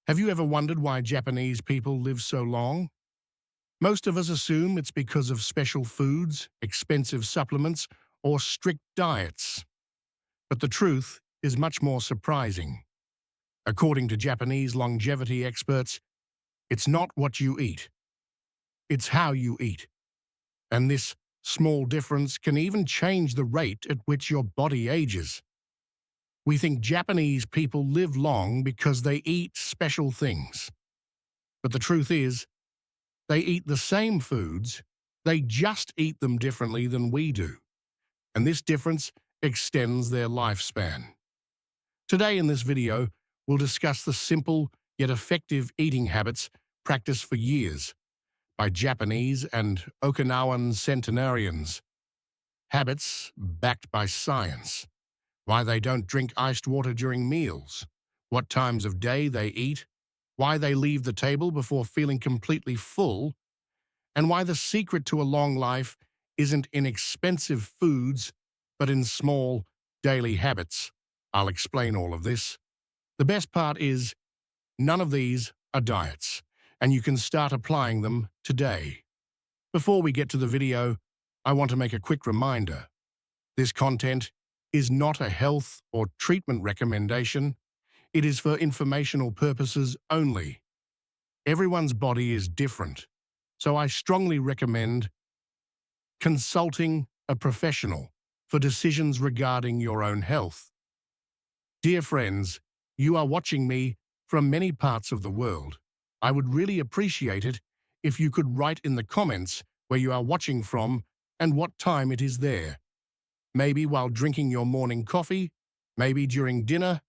Have you ever wondered why Japanese people live so long? Most of us assume it's because of special foods, expensive supplements, or strict diets. But the truth is much more surprising. According to Japanese longevity experts, it's not what you eat, it's how you eat. And this small difference can even change the rate at which your body ages. We think Japanese people live long because they eat special things. But the truth is, they eat the same foods, they just eat them differently than we do. And this difference extends their lifespan. Today in this video, we'll discuss the simple yet effective eating habits practiced for years by Japanese and Okinawan centenarians. Habits backed by science. Why they don't drink iced water during meals, what times of day they eat, why they leave the table before feeling completely full, and why the secret to a long life isn't in expensive foods, but in small, daily habits. I'll explain all of this. The best part is, none of these are diets, and you can start applying them today. Before we get to the video, I want to make a quick reminder. This content is not a health or treatment recommendation. It is for informational purposes only. Everyone's body is different, so I strongly recommend consulting a professional for decisions regarding your own health. Dear friends, you are watching me from many parts of the world. I would really appreciate it if you could write in the comments where you are watching from and what time it is there. Maybe while drinking your morning coffee, maybe during dinner.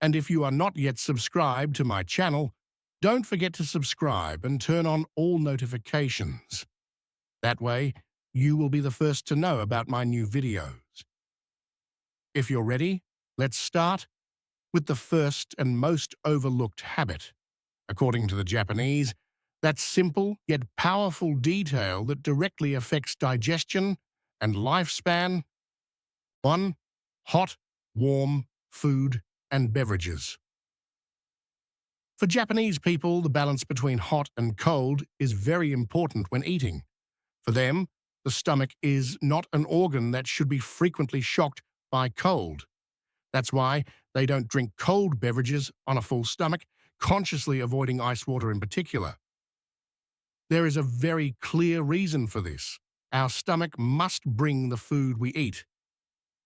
And if you are not yet subscribed to my channel, don't forget to subscribe and turn on all notifications. That way, you will be the first to know about my new videos. If you're ready, let's start with the first and most overlooked habit. According to the Japanese, that simple yet powerful detail that directly affects digestion and lifespan. 1. Hot, warm food and beverages. For Japanese people, the balance between hot and cold is very important when eating. For them, the stomach is not an organ that should be frequently shocked by cold. That's why they don't drink cold beverages on a full stomach, consciously avoiding ice water in particular. There is a very clear reason for this. Our stomach must bring the food we eat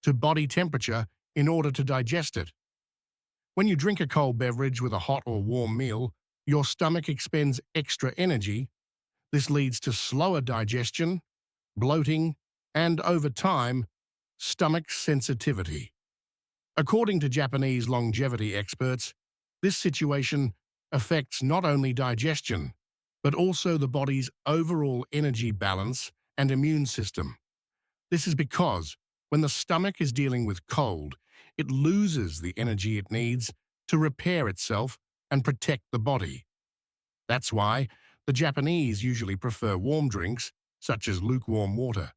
to body temperature in order to digest it. When you drink a cold beverage with a hot or warm meal, your stomach expends extra energy. This leads to slower digestion, bloating, and over time, stomach sensitivity. According to Japanese longevity experts, this situation affects not only digestion, but also the body's overall energy balance and immune system. This is because when the stomach is dealing with cold, it loses the energy it needs to repair itself and protect the body. That's why the Japanese usually prefer warm drinks, such as lukewarm water,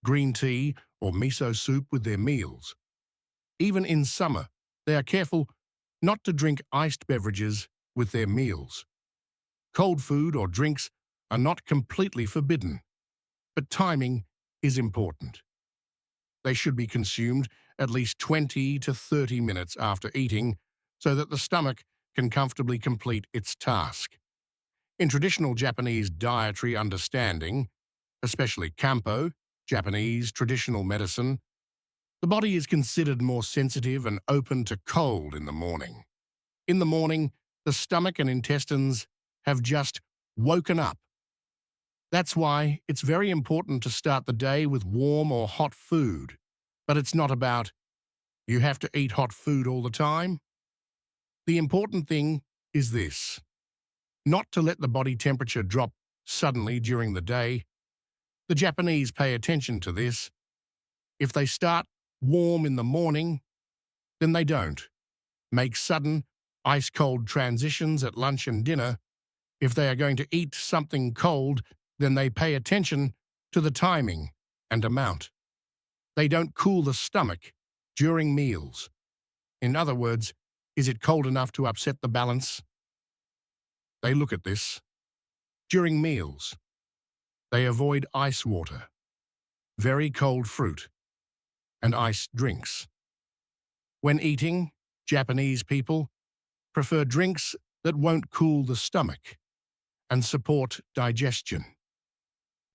green tea, or miso soup with their meals. Even in summer, they are careful not to drink iced beverages with their meals. Cold food or drinks are not completely forbidden, but timing is important. They should be consumed at least 20 to 30 minutes after eating so that the stomach can comfortably complete its task. In traditional Japanese dietary understanding, especially Kampo, Japanese traditional medicine, the body is considered more sensitive and open to cold in the morning. In the morning, the stomach and intestines have just woken up. That's why it's very important to start the day with warm or hot food. But it's not about, you have to eat hot food all the time. The important thing is this: not to let the body temperature drop suddenly during the day. The Japanese pay attention to this. If they start warm in the morning, then they don't make sudden, ice-cold transitions at lunch and dinner. If they are going to eat something cold, then they pay attention to the timing and amount. They don't cool the stomach during meals. In other words, Is it cold enough to upset the balance? They look at this. During meals, they avoid ice water, very cold fruit, and iced drinks. When eating, Japanese people prefer drinks that won't cool the stomach and support digestion.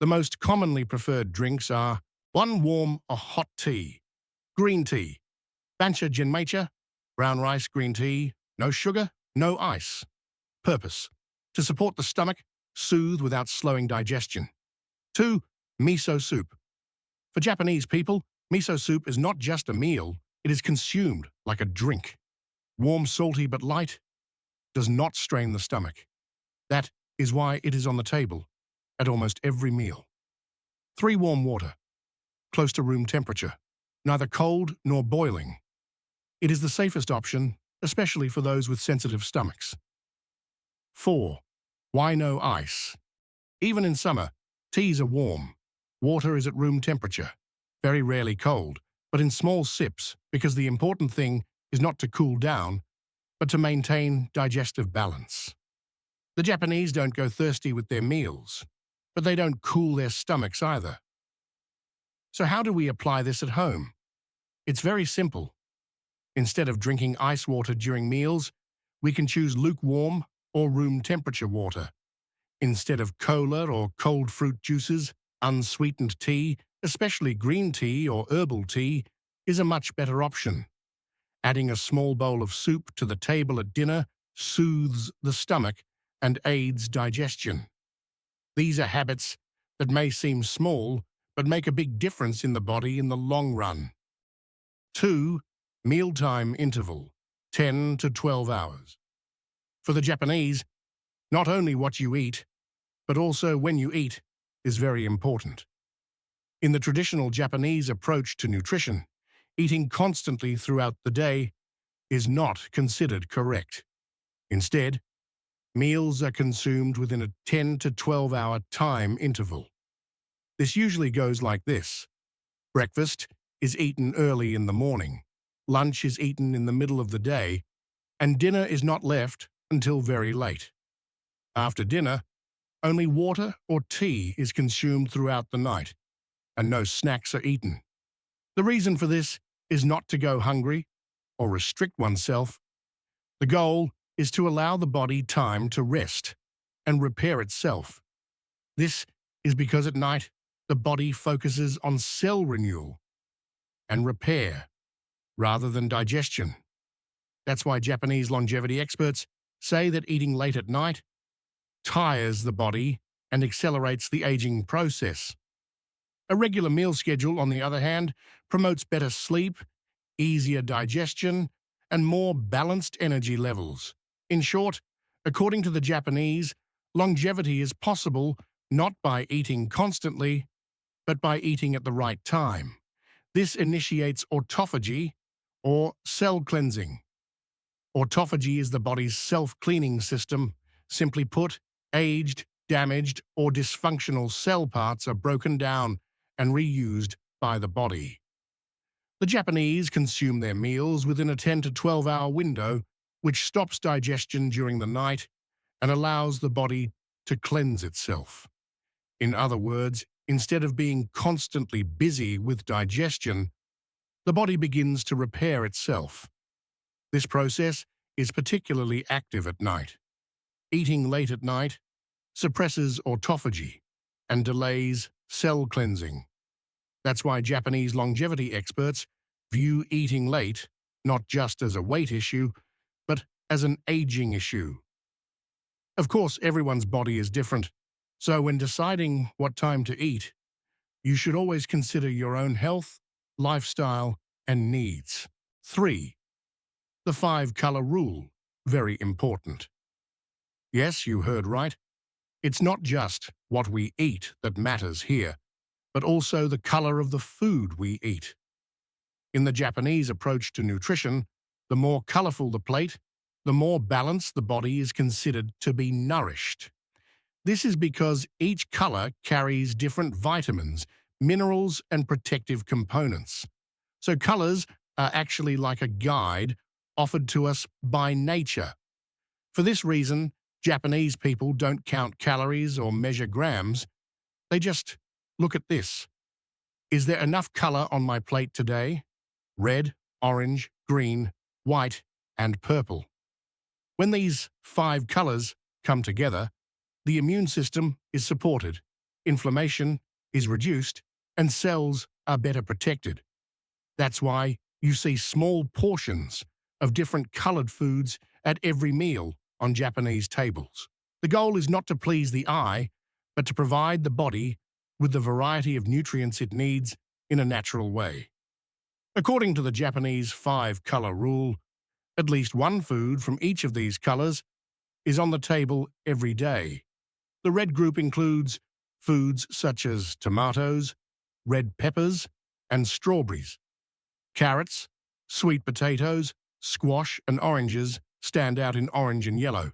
The most commonly preferred drinks are one warm or hot tea, green tea, bancha genmaicha, brown rice green tea, no sugar, no ice. Purpose: to support the stomach, soothe without slowing digestion. 2. Miso soup. For Japanese people, miso soup is not just a meal, it is consumed like a drink. Warm, salty but light, does not strain the stomach. That is why it is on the table at almost every meal. 3. Warm water, close to room temperature, neither cold nor boiling. It is the safest option, especially for those with sensitive stomachs. 4. Why no ice? Even in summer, teas are warm. Water is at room temperature, very rarely cold, but in small sips because the important thing is not to cool down, but to maintain digestive balance. The Japanese don't go thirsty with their meals, but they don't cool their stomachs either. So how do we apply this at home? It's very simple. Instead of drinking ice water during meals, we can choose lukewarm or room temperature water. Instead of cola or cold fruit juices, unsweetened tea, especially green tea or herbal tea, is a much better option. Adding a small bowl of soup to the table at dinner soothes the stomach and aids digestion. These are habits that may seem small, but make a big difference in the body in the long run. 2. Mealtime interval, 10 to 12 hours. For the Japanese, not only what you eat, but also when you eat is very important. In the traditional Japanese approach to nutrition, eating constantly throughout the day is not considered correct. Instead, meals are consumed within a 10 to 12-hour time interval. This usually goes like this. Breakfast is eaten early in the morning, lunch is eaten in the middle of the day, and dinner is not left until very late. After dinner, only water or tea is consumed throughout the night, and no snacks are eaten. The reason for this is not to go hungry or restrict oneself. The goal is to allow the body time to rest and repair itself. This is because at night, the body focuses on cell renewal and repair rather than digestion. That's why Japanese longevity experts say that eating late at night tires the body and accelerates the aging process. A regular meal schedule, on the other hand, promotes better sleep, easier digestion, and more balanced energy levels. In short, according to the Japanese, longevity is possible not by eating constantly, but by eating at the right time. This initiates autophagy, or cell cleansing. Autophagy is the body's self-cleaning system. Simply put, aged, damaged, or dysfunctional cell parts are broken down and reused by the body. The Japanese consume their meals within a 10 to 12-hour window, which stops digestion during the night and allows the body to cleanse itself. In other words, instead of being constantly busy with digestion, the body begins to repair itself. This process is particularly active at night. Eating late at night suppresses autophagy and delays cell cleansing. That's why Japanese longevity experts view eating late not just as a weight issue, but as an aging issue. Of course, everyone's body is different, so when deciding what time to eat, you should always consider your own health, lifestyle, and needs. 3. The 5-color rule, very important. Yes, you heard right. It's not just what we eat that matters here, but also the color of the food we eat. In the Japanese approach to nutrition, the more colorful the plate, the more balanced the body is considered to be nourished. This is because each color carries different vitamins, minerals, and protective components. So colors are actually like a guide offered to us by nature. For this reason, Japanese people don't count calories or measure grams. They just look at this. Is there enough color on my plate today? Red, orange, green, white, and purple. When these 5 colors come together, the immune system is supported, inflammation is reduced, and cells are better protected. That's why you see small portions of different colored foods at every meal on Japanese tables. The goal is not to please the eye, but to provide the body with the variety of nutrients it needs in a natural way. According to the Japanese 5-color rule, at least one food from each of these colors is on the table every day. The red group includes foods such as tomatoes, red peppers, and strawberries. Carrots, sweet potatoes, squash, and oranges stand out in orange and yellow.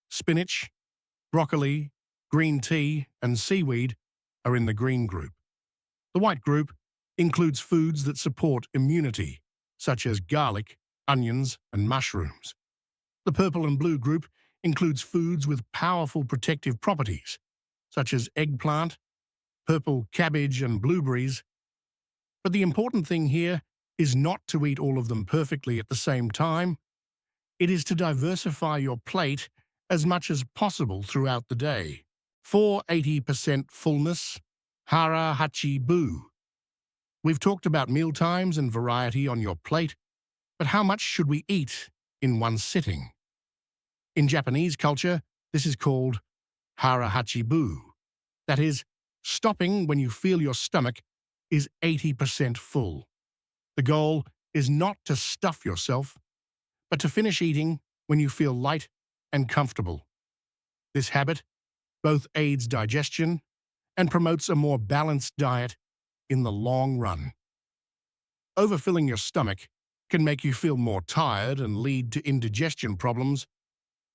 Spinach, broccoli, green tea, and seaweed are in the green group. The white group includes foods that support immunity, such as garlic, onions, and mushrooms. The purple and blue group includes foods with powerful protective properties, such as eggplant, purple cabbage, and blueberries. But the important thing here is not to eat all of them perfectly at the same time. It is to diversify your plate as much as possible throughout the day. For 80% fullness, hara hachi bu. We've talked about mealtimes and variety on your plate, but how much should we eat in one sitting? In Japanese culture, this is called hara hachi bu. That is, stopping when you feel your stomach is 80% full. The goal is not to stuff yourself, but to finish eating when you feel light and comfortable. This habit both aids digestion and promotes a more balanced diet in the long run. Overfilling your stomach can make you feel more tired and lead to indigestion problems.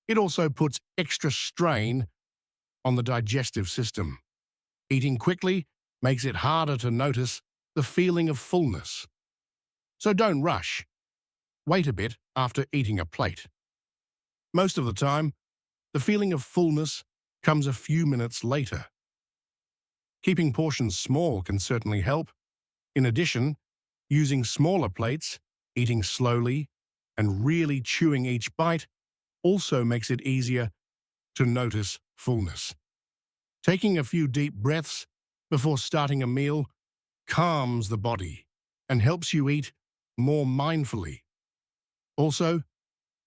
It also puts extra strain on the digestive system. Eating quickly makes it harder to notice the feeling of fullness. So don't rush. Wait a bit after eating a plate. Most of the time, the feeling of fullness comes a few minutes later. Keeping portions small can certainly help. In addition, using smaller plates, eating slowly, and really chewing each bite also makes it easier to notice fullness. Taking a few deep breaths before starting a meal calms the body and helps you eat more mindfully. Also,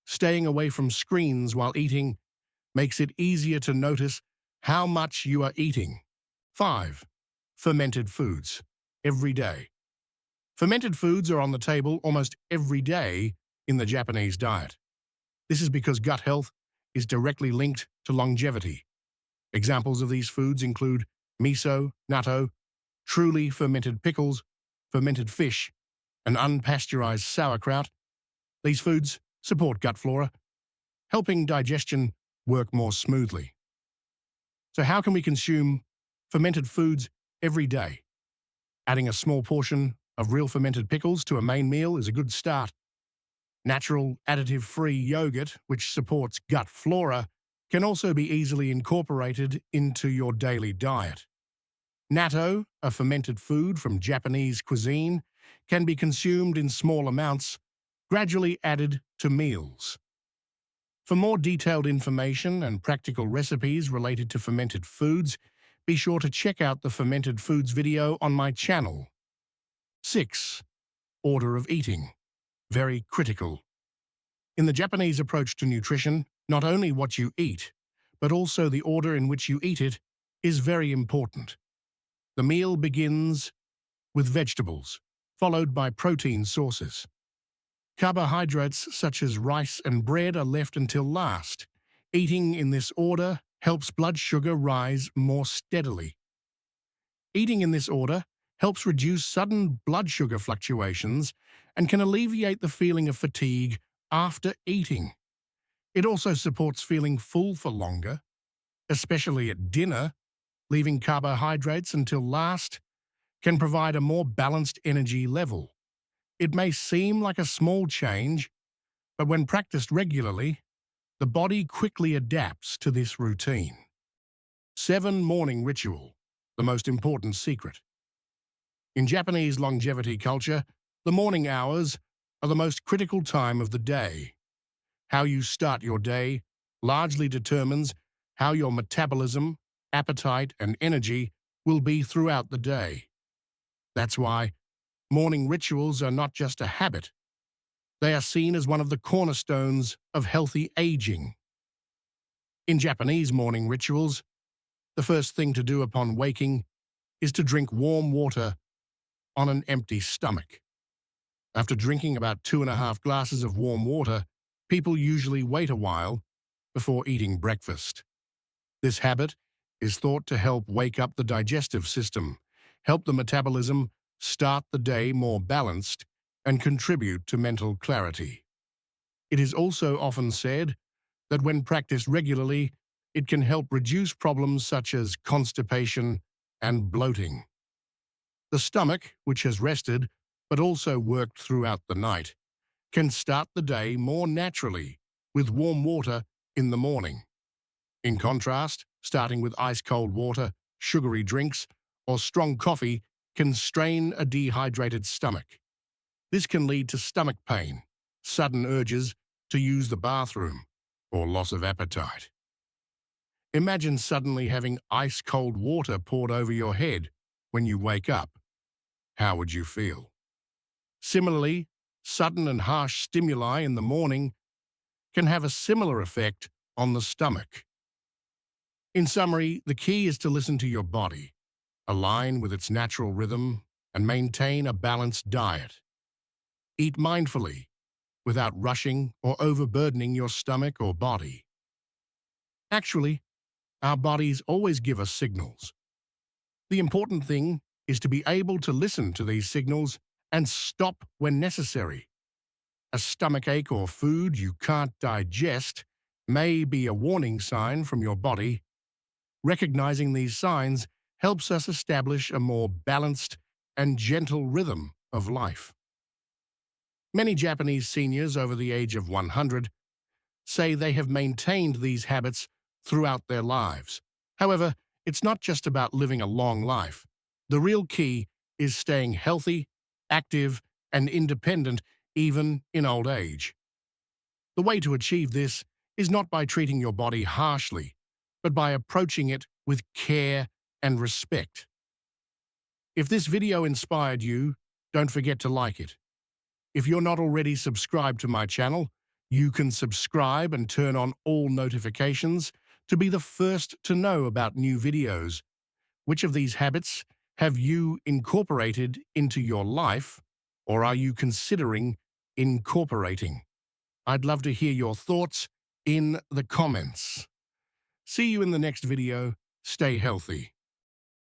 staying away from screens while eating makes it easier to notice how much you are eating. 5. Fermented foods. Every day. Fermented foods are on the table almost every day in the Japanese diet. This is because gut health is directly linked to longevity. Examples of these foods include miso, natto, truly fermented pickles, fermented fish, and unpasteurized sauerkraut. These foods support gut flora, helping digestion work more smoothly. So how can we consume fermented foods every day? Adding a small portion of real fermented pickles to a main meal is a good start. Natural, additive-free yogurt, which supports gut flora, can also be easily incorporated into your daily diet. Natto, a fermented food from Japanese cuisine, can be consumed in small amounts, gradually added to meals. For more detailed information and practical recipes related to fermented foods, be sure to check out the fermented foods video on my channel. 6. Order of eating. Very critical. In the Japanese approach to nutrition, not only what you eat, but also the order in which you eat it is very important. The meal begins with vegetables, followed by protein sources. Carbohydrates such as rice and bread are left until last. Eating in this order helps blood sugar rise more steadily. Eating in this order helps reduce sudden blood sugar fluctuations and can alleviate the feeling of fatigue after eating. It also supports feeling full for longer, especially at dinner. Leaving carbohydrates until last can provide a more balanced energy level. It may seem like a small change, But when practiced regularly, the body quickly adapts to this routine. 7 Morning Ritual, the most important secret. In Japanese longevity culture, the morning hours are the most critical time of the day. How you start your day largely determines how your metabolism, appetite, and energy will be throughout the day. That's why morning rituals are not just a habit. They are seen as one of the cornerstones of healthy aging. In Japanese morning rituals, the first thing to do upon waking is to drink warm water on an empty stomach. After drinking about 2.5 glasses of warm water, people usually wait a while before eating breakfast. This habit is thought to help wake up the digestive system, help the metabolism start the day more balanced, and contribute to mental clarity. It is also often said that when practiced regularly, it can help reduce problems such as constipation and bloating. The stomach, which has rested but also worked throughout the night, can start the day more naturally with warm water in the morning. In contrast, starting with ice-cold water, sugary drinks, or strong coffee can strain a dehydrated stomach. This can lead to stomach pain, sudden urges to use the bathroom, or loss of appetite. Imagine suddenly having ice-cold water poured over your head when you wake up. How would you feel? Similarly, sudden and harsh stimuli in the morning can have a similar effect on the stomach. In summary, the key is to listen to your body, align with its natural rhythm, and maintain a balanced diet. Eat mindfully, without rushing or overburdening your stomach or body. Actually, our bodies always give us signals. The important thing is to be able to listen to these signals and stop when necessary. A stomachache or food you can't digest may be a warning sign from your body. Recognizing these signs helps us establish a more balanced and gentle rhythm of life. Many Japanese seniors over the age of 100 say they have maintained these habits throughout their lives. However, it's not just about living a long life. The real key is staying healthy, active, and independent even in old age. The way to achieve this is not by treating your body harshly, but by approaching it with care and respect. If this video inspired you, don't forget to like it. If you're not already subscribed to my channel, you can subscribe and turn on all notifications to be the first to know about new videos. Which of these habits have you incorporated into your life, or are you considering incorporating? I'd love to hear your thoughts in the comments. See you in the next video. Stay healthy.